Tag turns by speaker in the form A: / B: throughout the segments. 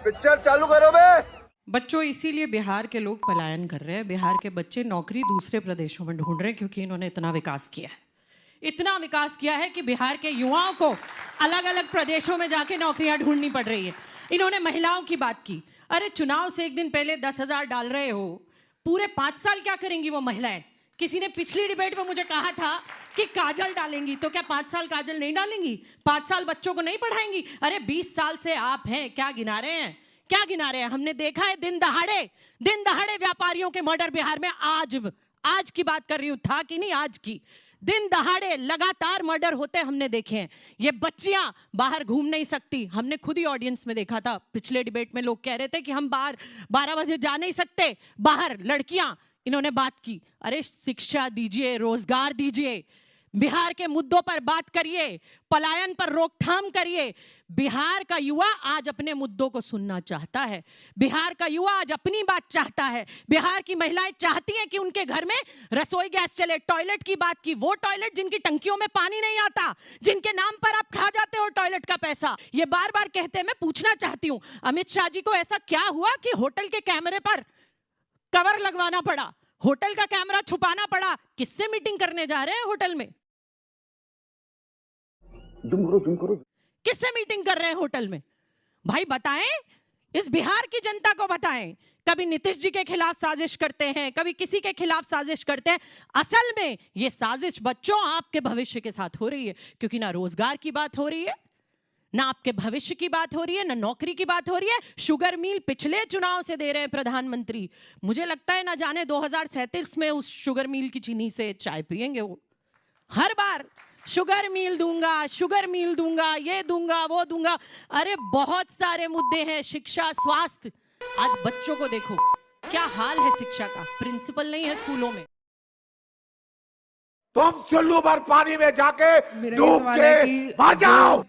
A: Picture चालू करो बे।
B: बच्चों, इसीलिए बिहार के लोग पलायन कर रहे हैं। बिहार के बच्चे नौकरी दूसरे प्रदेशों में ढूंढ रहे हैं क्योंकि इन्होंने इतना विकास किया है। इतना विकास किया है कि बिहार के युवाओं को अलग अलग प्रदेशों में जाके नौकरियां ढूंढनी पड़ रही है। इन्होंने महिलाओं की बात की। अरे चुनाव से एक दिन पहले 10,000 डाल रहे हो, पूरे 5 साल क्या करेंगी वो महिलाएं? किसी ने पिछली डिबेट में मुझे कहा था कि काजल डालेंगी, तो क्या 5 साल काजल नहीं डालेंगी? 5 साल बच्चों को नहीं पढ़ाएंगी? अरे 20 साल से आप हैं, क्या गिना रहे हैं? क्या गिना रहे हैं? हमने देखा है दिन दहाड़े व्यापारियों के मर्डर बिहार में। आज की बात कर रही हूं, था कि नहीं आज की। दिन दहाड़े लगातार मर्डर होते हमने देखे हैं। ये बच्चियां बाहर घूम नहीं सकती। हमने खुद ही ऑडियंस में देखा था, पिछले डिबेट में लोग कह रहे थे कि हम बाहर 12 बजे जा नहीं सकते बाहर, लड़कियां। इन्होंने बात की, अरे शिक्षा दीजिए, रोजगार दीजिए, बिहार के मुद्दों पर बात करिए, पलायन पर रोकथाम करिए। बिहार का युवा आज अपने मुद्दों को सुनना चाहता है। बिहार का युवा आज अपनी बात चाहता है। बिहार की महिलाएं चाहती हैं कि उनके घर में रसोई गैस चले। टॉयलेट की बात की, वो टॉयलेट जिनकी टंकियों में पानी नहीं आता, जिनके नाम पर आप खा जाते हो टॉयलेट का पैसा। ये बार बार कहते हैं। मैं पूछना चाहती हूं, अमित शाह जी को ऐसा क्या हुआ कि होटल के कैमरे पर कवर लगवाना पड़ा, होटल का कैमरा छुपाना पड़ा? किससे मीटिंग करने जा रहे हैं होटल में?
A: जुम करो।
B: किससे मीटिंग कर रहे हैं होटल में? भाई बताएं, इस बिहार की जनता को बताएं। कभी नीतीश जी के खिलाफ साजिश करते हैं, कभी किसी के खिलाफ साजिश करते हैं। असल में ये साजिश बच्चों आपके भविष्य के साथ हो रही है, क्योंकि ना रोजगार की बात हो रही है, ना आपके भविष्य की बात हो रही है, ना नौकरी की बात हो रही है। शुगर मिल पिछले चुनाव से दे रहे हैं प्रधानमंत्री। मुझे लगता है ना जाने 2037 में उस शुगर मिल की चीनी से चाय पिएंगे वो। हर बार शुगर मिल दूंगा, ये दूंगा, वो दूंगा। अरे बहुत सारे मुद्दे हैं, शिक्षा, स्वास्थ्य। आज बच्चों को देखो, क्या हाल है शिक्षा का। प्रिंसिपल नहीं है स्कूलों में।
A: तुम चुल्लू भर पानी में जाके
C: मेरा ये
A: डूब
C: सवाल है
A: के
C: कि
A: मर जाओ।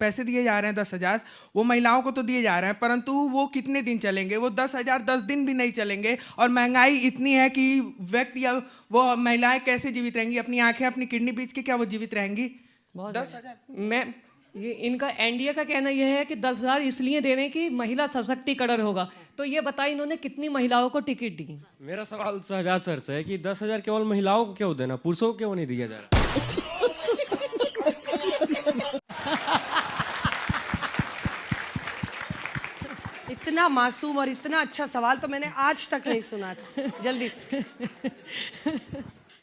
C: पैसे दिए जा रहे हैं 10,000, वो महिलाओं को तो दिए जा रहे हैं, परंतु वो कितने दिन चलेंगे? वो 10,000 10 दिन भी नहीं चलेंगे। और महंगाई इतनी है कि व्यक्ति या वो महिलाएं कैसे जीवित रहेंगी? अपनी आंखें, अपनी किडनी बेच के क्या वो जीवित रहेंगी? 10,000।
D: मैं ये इनका एनडीए का कहना यह है कि 10,000 इसलिए दे रहे हैं कि महिला सशक्तिकरण होगा। तो ये बताइए इन्होंने कितनी महिलाओं को टिकट दी?
E: मेरा सवाल शहजाद सर से है कि 10,000 केवल महिलाओं को क्यों देना, पुरुषों को क्यों नहीं दिया जा रहा?
F: इतना मासूम और इतना अच्छा सवाल तो मैंने आज तक नहीं सुना था। जल्दी से।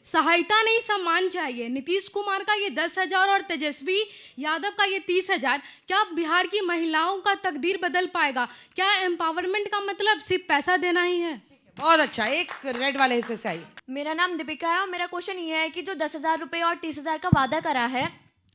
G: सहायता नहीं, सम्मान चाहिए। नीतीश कुमार का ये 10,000 और तेजस्वी यादव का ये 30,000, क्या बिहार की महिलाओं का तकदीर बदल पाएगा? क्या एम्पावरमेंट का मतलब सिर्फ पैसा देना ही है?
F: बहुत अच्छा। एक रेड वाले हिस्से से आई।
H: मेरा नाम दीपिका है और मेरा क्वेश्चन ये है कि जो 10,000 रुपये और 30,000 का वादा करा है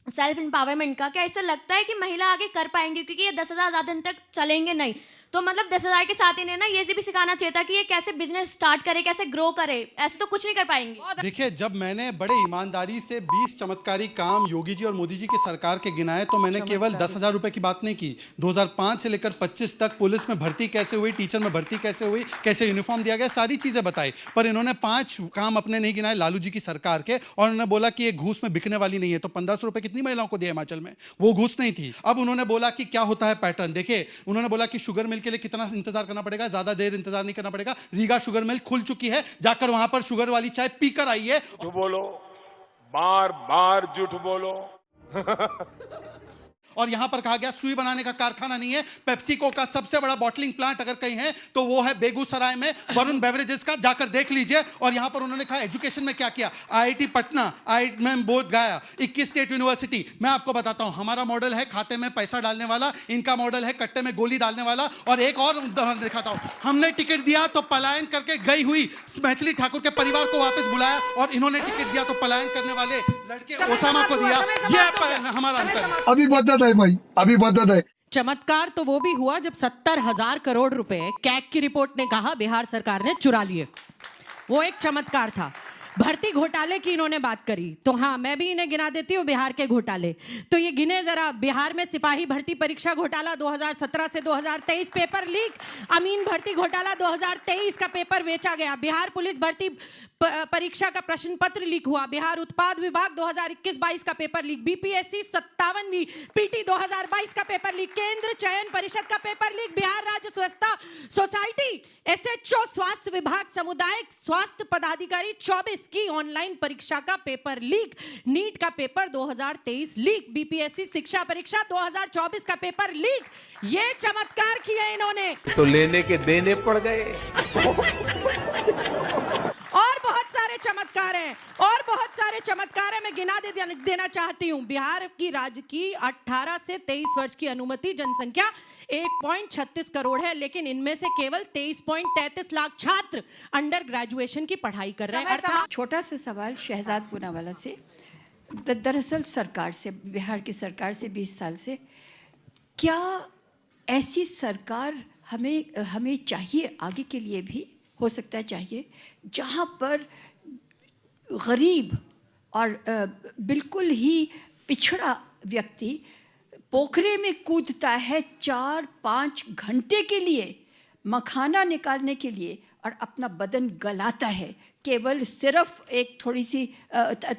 H: सेल्फ एम्पावरमेंट का, क्या ऐसा लगता है कि महिला आगे कर पाएंगी? क्योंकि ये 10,000 ज़्यादा दिन तक चलेंगे नहीं, तो मतलब 10,000 के साथ इन्हें ना ये भी सिखाना चाहिए था कि ये कैसे बिजनेस स्टार्ट करे, कैसे ग्रो करे। ऐसे तो कुछ नहीं कर पाएंगे।
I: देखिए, जब मैंने बड़े ईमानदारी से 20 चमत्कारी काम योगी जी और मोदी जी की सरकार के गिनाए, तो मैंने केवल 10,000 रुपए की बात नहीं की। 2005 से लेकर 25 तक पुलिस में भर्ती कैसे हुई, टीचर में भर्ती कैसे हुई, कैसे यूनिफॉर्म दिया गया, सारी चीजें बताई। पर इन्होंने 5 काम अपने नहीं गिनाए लालू जी की सरकार के, और उन्होंने बोला कि ये घूस में बिकने वाली नहीं है। तो 1,500 रुपए कितनी महिलाओं को दिया हिमाचल में? वो घूस नहीं थी। अब उन्होंने बोला कि क्या होता है पैटर्न। देखिए, उन्होंने बोला कि शुगर मिल के लिए कितना इंतजार करना पड़ेगा, ज्यादा देर इंतजार नहीं करना पड़ेगा। रीगा शुगर मिल खुल चुकी है, जाकर वहां पर शुगर वाली चाय पीकर आइए।
A: झूठ बोलो, बार बार झूठ बोलो।
I: और यहां पर कहा गया सुई बनाने का कारखाना नहीं है। पेप्सिको का सबसे बड़ा बॉटलिंग प्लांट अगर कहीं है तो वो है बेगूसराय में, वरुण बेवरेजेस का, जाकर देख लीजिए। और यहां पर उन्होंने कहा एजुकेशन में क्या किया। आईआईटी पटना, आईआईटी में बोध गया, 21 स्टेट यूनिवर्सिटी। मैं आपको बताता हूं, हमारा मॉडल है खाते में पैसा डालने वाला, इनका मॉडल है कट्टे में गोली डालने वाला। और एक और उदाहरण दिखाता हूं, हमने टिकट दिया तो पलायन करके गई हुई मैथिली ठाकुर के परिवार को वापस बुलाया, और इन्होंने टिकट दिया तो पलायन करने वाले लड़के ओसामा को दिया। यह हमारा अंतर है।
J: अभी बदत है भाई, अभी बदत है।
B: चमत्कार तो वो भी हुआ जब 70,000 करोड़ रुपए कैग की रिपोर्ट ने कहा बिहार सरकार ने चुरा लिए। वो एक चमत्कार था। भर्ती घोटाले की इन्होंने बात करी, तो हाँ मैं भी इन्हें गिना देती हूँ बिहार के घोटाले। तो ये गिने जरा, बिहार में सिपाही भर्ती परीक्षा घोटाला 2017 से 2023 पेपर लीक, अमीन भर्ती घोटाला 2023 का पेपर बेचा गया, बिहार पुलिस भर्ती परीक्षा का प्रश्न पत्र लीक हुआ, बिहार उत्पाद विभाग 2021-22 का पेपर लीक, बीपीएससी 57वीं पीटी 2022 का पेपर लीक, केंद्र चयन परिषद का पेपर लीक, बिहार राज्य स्वच्छता सोसाइटी एसएचओ स्वास्थ्य विभाग सामुदायिक स्वास्थ्य पदाधिकारी 24 की ऑनलाइन परीक्षा का पेपर लीक, नीट का पेपर 2023 लीक, बीपीएससी शिक्षा परीक्षा 2024 का पेपर लीक। ये चमत्कार किए इन्होंने,
K: तो लेने के देने पड़ गए।
B: और बहुत सारे चमत्कार हैं, और बहुत सारे चमत्कार हैं, मैं गिना देना चाहती हूं। बिहार की राज्य की 18 से 23 वर्ष की अनुमति जनसंख्या 1.36 करोड़ है, लेकिन इनमें से केवल 23.33 लाख छात्र अंडर ग्रेजुएशन की पढ़ाई कर रहे हैं।
L: छोटा सा सवाल शहजाद पूनावाला से, दरअसल सरकार से, बिहार की सरकार से 20 साल से, क्या ऐसी सरकार हमें चाहिए, आगे के लिए भी हो सकता है चाहिए, जहाँ पर गरीब और बिल्कुल ही पिछड़ा व्यक्ति पोखरे में कूदता है 4-5 घंटे के लिए मखाना निकालने के लिए और अपना बदन गलाता है, केवल सिर्फ एक थोड़ी सी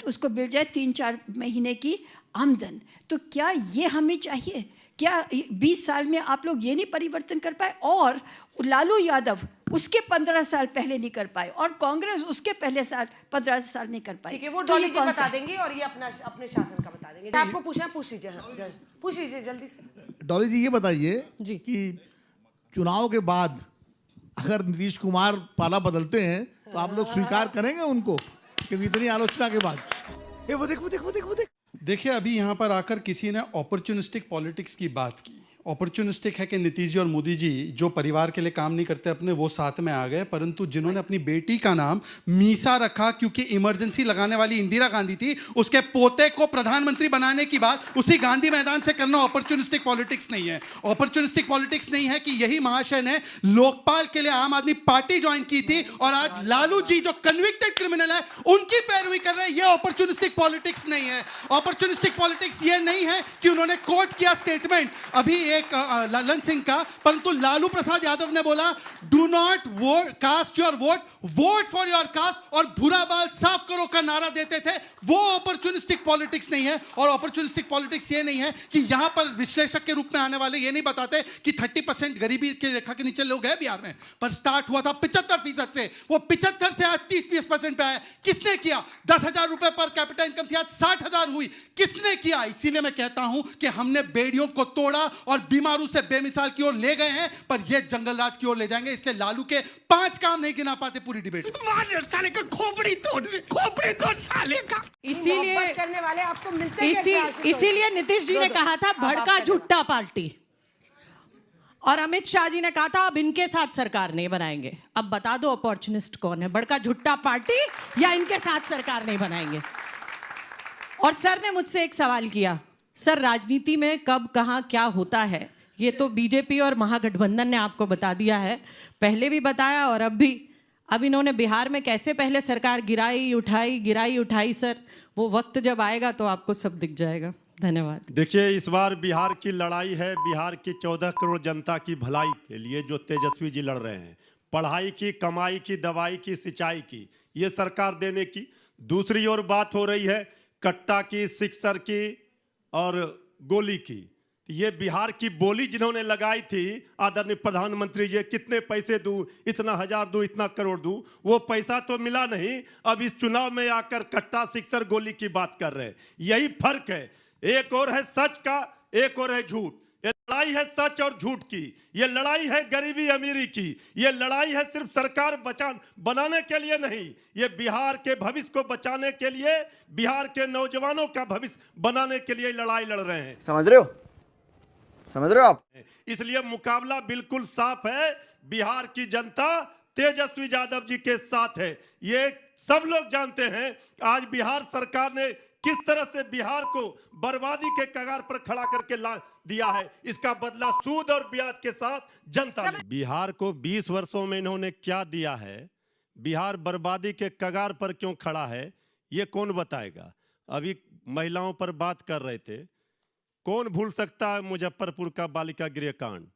L: उसको मिल जाए 3-4 महीने की आमदन। तो क्या ये हमें चाहिए? क्या 20 साल में आप लोग ये नहीं परिवर्तन कर पाए? और लालू यादव उसके 15 साल पहले नहीं कर पाए और कांग्रेस उसके पहले 15 साल नहीं कर पाई।
F: ठीक है, वो डॉली जी बता देंगे और ये अपने शासन का बता देंगे। आपको पूछना, पूछ लीजिए। हाँ, पूछ लीजिए जल्दी से।
M: डॉली जी ये बताइए कि चुनाव के बाद अगर नीतीश कुमार पाला बदलते हैं तो आप लोग स्वीकार करेंगे उनको, क्योंकि इतनी आलोचना के बाद?
I: वो देख। देखिए, अभी यहाँ पर आकर किसी ने अपॉर्चुनिस्टिक पॉलिटिक्स की बात की। अपॉर्चुनिस्टिक है कि नीतीश जी और मोदी जी जो परिवार के लिए काम नहीं करते अपने, वो साथ में आ गए, परंतु जिन्होंने अपनी बेटी का नाम मीसा रखा क्योंकि इमरजेंसी लगाने वाली इंदिरा गांधी थी, उसके पोते को प्रधानमंत्री बनाने की बात उसी गांधी मैदान से करना अपॉर्चुनिस्टिक पॉलिटिक्स नहीं है। अपॉर्चुनिस्टिक पॉलिटिक्स नहीं है कि यही महाशय ने लोकपाल के लिए आम आदमी पार्टी ज्वाइन की थी और आज लालू जी जो कन्विक्टेड क्रिमिनल है उनकी पैरवी कर रहे हैं। यह अपॉर्चुनिस्टिक पॉलिटिक्स नहीं है। अपॉर्चुनिस्टिक पॉलिटिक्स ये नहीं है कि उन्होंने कोट किया स्टेटमेंट अभी एक ललन सिंह का, परंतु लालू प्रसाद यादव ने बोला do not vote cast your vote, vote for your caste और भूरा बाल साफ करो का नारा देते थे। वो अपॉर्चुनिस्टिक पॉलिटिक्स नहीं है। और अपॉर्चुनिस्टिक पॉलिटिक्स ये नहीं है कि यहां पर विश्लेषक के रूप में आने वाले ये नहीं बताते कि 30% गरीबी के रेखा के नीचे लोग हैं बिहार में, पर स्टार्ट हुआ था 75% से, वो 75 से आज 30-20% पे आया। किसने किया? 10,000 रुपए पर कैपिटा इनकम थी, आज 60,000 हुई। किसने किया? इसीलिए मैं कहता हूं कि हमने बेड़ियों को तोड़ा और बीमारू से बेमिसाल की ओर ले गए हैं, पर ये जंगल राज की ओर ले जाएंगे। इसलिए लालू के 5 काम नहीं गिना पाते पूरी डिबेट।
K: साले का खोपड़ी तोड़ साले का।
F: इसीलिए करने वाले आपको मिलते हैं।
B: इसीलिए नीतीश जी ने कहा था भड़का झुट्टा पार्टी, और अमित शाह जी ने कहा था अब इनके साथ सरकार नहीं बनाएंगे। अब बता दो अपॉर्चुनिस्ट कौन है, भड़का झुट्टा पार्टी या इनके साथ सरकार नहीं बनाएंगे? और सर ने मुझसे एक सवाल किया, सर राजनीति में कब कहां क्या होता है ये तो बीजेपी और महागठबंधन ने आपको बता दिया है, पहले भी बताया और अब भी। अब इन्होंने बिहार में कैसे पहले सरकार गिराई उठाई सर, वो वक्त जब आएगा तो आपको सब दिख जाएगा। धन्यवाद।
N: देखिए, इस बार बिहार की लड़ाई है बिहार की 14 करोड़ जनता की भलाई के लिए, जो तेजस्वी जी लड़ रहे हैं। पढ़ाई की, कमाई की, दवाई की, सिंचाई की, ये सरकार देने की। दूसरी ओर बात हो रही है कट्टा की, सिक्सर की और गोली की। ये बिहार की बोली जिन्होंने लगाई थी आदरणीय प्रधानमंत्री जी, कितने पैसे दूं, इतना हजार दूं, इतना करोड़ दूं, वो पैसा तो मिला नहीं। अब इस चुनाव में आकर कट्टा, सिक्सर, गोली की बात कर रहे हैं। यही फर्क है। एक और है सच का, एक और है झूठ। ये लड़ाई है सच और झूठ की, ये लड़ाई है गरीबी अमीरी की, ये लड़ाई है सिर्फ सरकार बनाने के लिए नहीं, ये बिहार के भविष्य को बचाने के लिए, बिहार के नौजवानों का भविष्य बनाने के लिए लड़ाई लड़ रहे हैं।
O: समझ रहे हो आप?
N: इसलिए मुकाबला बिल्कुल साफ है। बिहार की जनता तेजस्वी यादव जी के साथ है, ये सब लोग जानते हैं। आज बिहार सरकार ने किस तरह से बिहार को बर्बादी के कगार पर खड़ा करके ला दिया है, इसका बदला सूद और ब्याज के साथ जनता ने। बिहार को 20 वर्षों में इन्होंने क्या दिया है, बिहार बर्बादी के कगार पर क्यों खड़ा है, ये कौन बताएगा। अभी महिलाओं पर बात कर रहे थे, कौन भूल सकता है मुजफ्फरपुर का बालिका गृह कांड।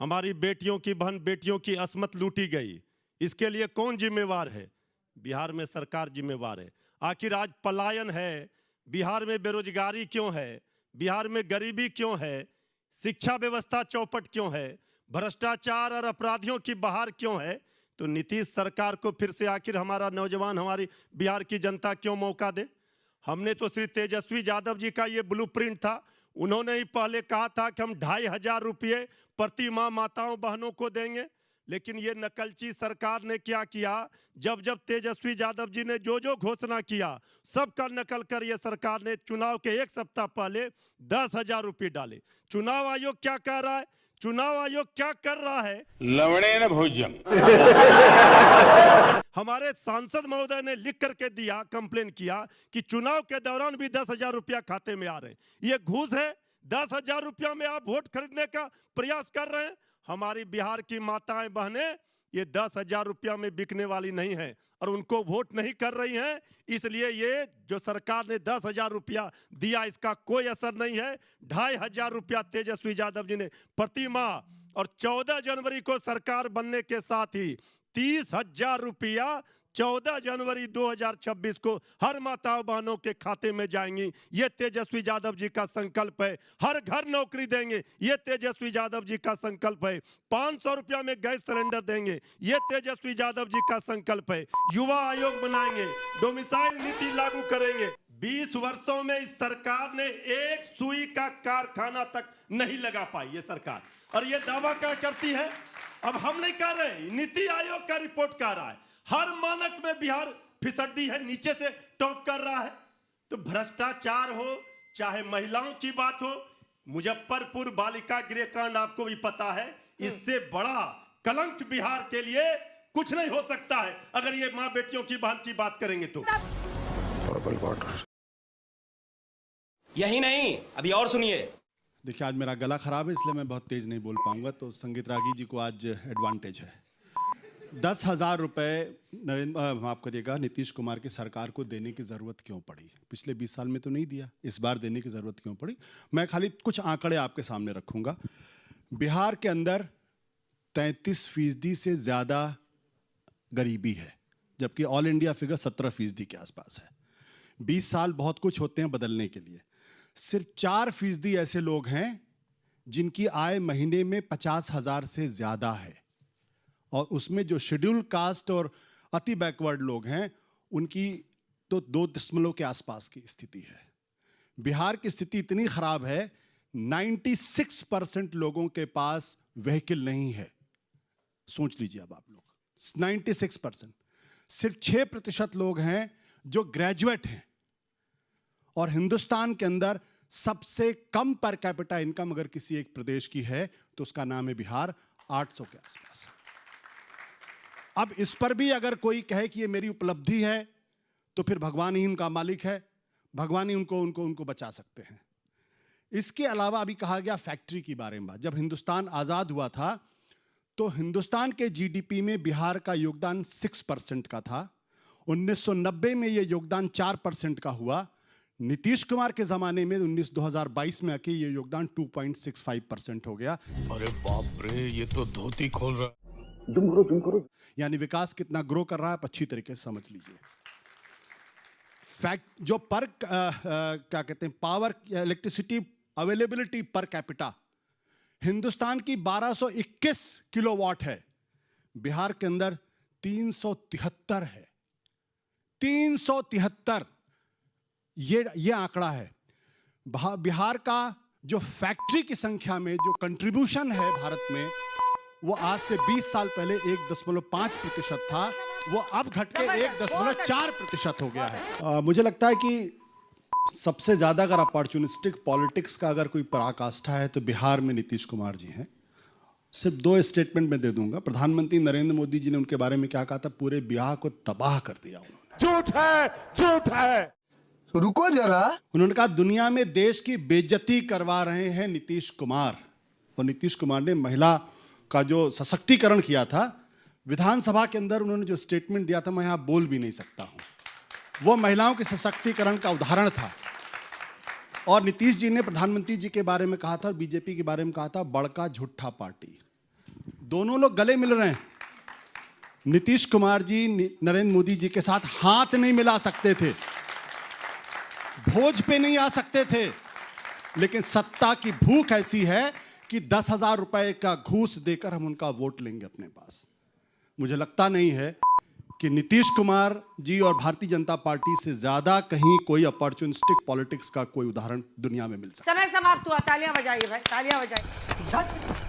N: हमारी बेटियों की बहन बेटियों की अस्मत लूटी गई, इसके लिए कौन जिम्मेवार है। बिहार में सरकार जिम्मेवार है। आखिर आज पलायन है, बिहार में बेरोजगारी क्यों है, बिहार में गरीबी क्यों है, शिक्षा व्यवस्था चौपट क्यों है, भ्रष्टाचार और अपराधियों की बहार क्यों है। तो नीतीश सरकार को फिर से आखिर हमारा नौजवान, हमारी बिहार की जनता क्यों मौका दे। हमने तो श्री तेजस्वी यादव जी का ये ब्लूप्रिंट था, उन्होंने ही पहले कहा था कि हम 2500 रुपये प्रति माह माताओं बहनों को देंगे। लेकिन ये नकलची सरकार ने क्या किया, जब जब तेजस्वी यादव जी ने जो जो घोषणा किया सबका नकल कर ये सरकार ने चुनाव के 1 सप्ताह पहले 10,000 रुपये डाले। चुनाव आयोग क्या कह रहा है, चुनाव आयोग क्या कर रहा है,
A: लवणेन भोज्यम।
N: हमारे सांसद महोदय ने लिख करके दिया, कंप्लेन किया कि चुनाव के दौरान भी 10,000 रुपया खाते में आ रहे हैं। ये घूस है। 10,000 रुपया में आप वोट खरीदने का प्रयास कर रहे हैं। हमारी बिहार की माताएं बहनें ये 10,000 रुपया में बिकने वाली नहीं है और उनको वोट नहीं कर रही हैं। इसलिए ये जो सरकार ने 10,000 रुपया दिया इसका कोई असर नहीं है। 2,500 रुपया तेजस्वी यादव जी ने प्रति माह और 14 जनवरी को सरकार बनने के साथ ही 30,000 रुपया 14 जनवरी 2026 को हर माताओं बहनों के खाते में जाएंगी। ये तेजस्वी यादव जी का संकल्प है। हर घर नौकरी देंगे, ये तेजस्वी यादव जी का संकल्प है। 500 रुपया में गैस सिलेंडर देंगे, ये तेजस्वी यादव जी का संकल्प है। युवा आयोग बनाएंगे, डोमिसाइल नीति लागू करेंगे। 20 वर्षों में इस सरकार ने एक सुई का कारखाना तक नहीं लगा पाई ये सरकार, और ये दावा क्या करती है। अब हम नहीं कह रहे, नीति आयोग का रिपोर्ट कह रहा है हर मानक में बिहार फिसड्डी है, नीचे से टॉप कर रहा है। तो भ्रष्टाचार हो चाहे महिलाओं की बात हो, मुजफ्फरपुर बालिका गृह कांड आपको भी पता है, इससे बड़ा कलंक बिहार के लिए कुछ नहीं हो सकता है। अगर ये मां बेटियों की बहन की बात करेंगे तो
P: यही नहीं, अभी और सुनिए।
Q: देखिए, आज मेरा गला खराब है इसलिए मैं बहुत तेज नहीं बोल पाऊंगा, तो संगीत रागी जी को आज एडवांटेज है। 10,000 रुपये माफ करिएगा, नीतीश कुमार की सरकार को देने की ज़रूरत क्यों पड़ी। पिछले 20 साल में तो नहीं दिया, इस बार देने की ज़रूरत क्यों पड़ी। मैं खाली कुछ आंकड़े आपके सामने रखूंगा। बिहार के अंदर 33% से ज़्यादा गरीबी है, जबकि ऑल इंडिया फिगर 17% के आसपास है। 20 साल बहुत कुछ होते हैं बदलने के लिए। सिर्फ 4% ऐसे लोग हैं जिनकी आय महीने में 50,000 से ज़्यादा है, और उसमें जो शेड्यूल कास्ट और अति बैकवर्ड लोग हैं उनकी तो 2 के आसपास की स्थिति है। बिहार की स्थिति इतनी खराब है, 96% लोगों के पास व्हीकल नहीं है। सोच लीजिए अब आप लोग, 96%। सिर्फ 6% लोग हैं जो ग्रेजुएट हैं, और हिंदुस्तान के अंदर सबसे कम पर कैपिटा इनकम अगर किसी एक प्रदेश की है तो उसका नाम है बिहार, 800 के आसपास। अब इस पर भी अगर कोई कहे कि ये मेरी उपलब्धि है तो फिर भगवान ही उनका मालिक है, भगवान ही उनको बचा सकते हैं। इसके अलावा अभी कहा गया फैक्ट्री की बारे में, जब हिंदुस्तान आज़ाद हुआ था तो हिंदुस्तान के जीडीपी में बिहार का योगदान 6% का था। 1990 में ये योगदान 4% का हुआ। नीतीश कुमार के जमाने में 2022 में आके ये योगदान 2.65% हो गया।
K: अरे बाप रे, ये तो धोती खोल रहा है।
Q: जुम करो। यानी विकास कितना ग्रो कर रहा है, अच्छी तरीके से समझ लीजिए। फैक्ट जो पर क्या कहते हैं, power electricity availability per capita Hindustan की 1221 किलोवाट है, बिहार के अंदर 373 है। 373 ये आंकड़ा है। बिहार का जो फैक्ट्री की संख्या में जो कंट्रीब्यूशन है भारत में, वो आज से 20 साल पहले 1.5% था, वो अब घट के 1.4% हो गया है। मुझे लगता है कि सबसे ज्यादा अगर अपॉर्चुनिस्टिक पॉलिटिक्स का अगर कोई पराकाष्ठा है तो बिहार में नीतीश कुमार जी हैं। सिर्फ 2 स्टेटमेंट में दे दूंगा। प्रधानमंत्री नरेंद्र मोदी जी ने उनके बारे में क्या कहा था, पूरे बिहार को तबाह कर दिया उन्होंने।
K: झूठ है।
J: तो रुको जरा,
Q: उन्होंने कहा दुनिया में देश की बेइज्जती करवा रहे हैं नीतीश कुमार। और नीतीश कुमार ने महिला का जो सशक्तिकरण किया था, विधानसभा के अंदर उन्होंने जो स्टेटमेंट दिया था, मैं यहां बोल भी नहीं सकता हूं। वो महिलाओं के सशक्तिकरण का उदाहरण था। और नीतीश जी ने प्रधानमंत्री जी के बारे में कहा था और बीजेपी के बारे में कहा था, बड़का झूठा पार्टी। दोनों लोग गले मिल रहे हैं। नीतीश कुमार जी नरेंद्र मोदी जी के साथ हाथ नहीं मिला सकते थे, भोज पे नहीं आ सकते थे, लेकिन सत्ता की भूख ऐसी है कि 10,000 रुपए का घूस देकर हम उनका वोट लेंगे अपने पास। मुझे लगता नहीं है कि नीतीश कुमार जी और भारतीय जनता पार्टी से ज्यादा कहीं कोई अपॉर्चुनिस्टिक पॉलिटिक्स का कोई उदाहरण दुनिया में मिल सकता है।
F: समय समाप्त हुआ। तालियां बजाइए भाई, तालियां बजाइए।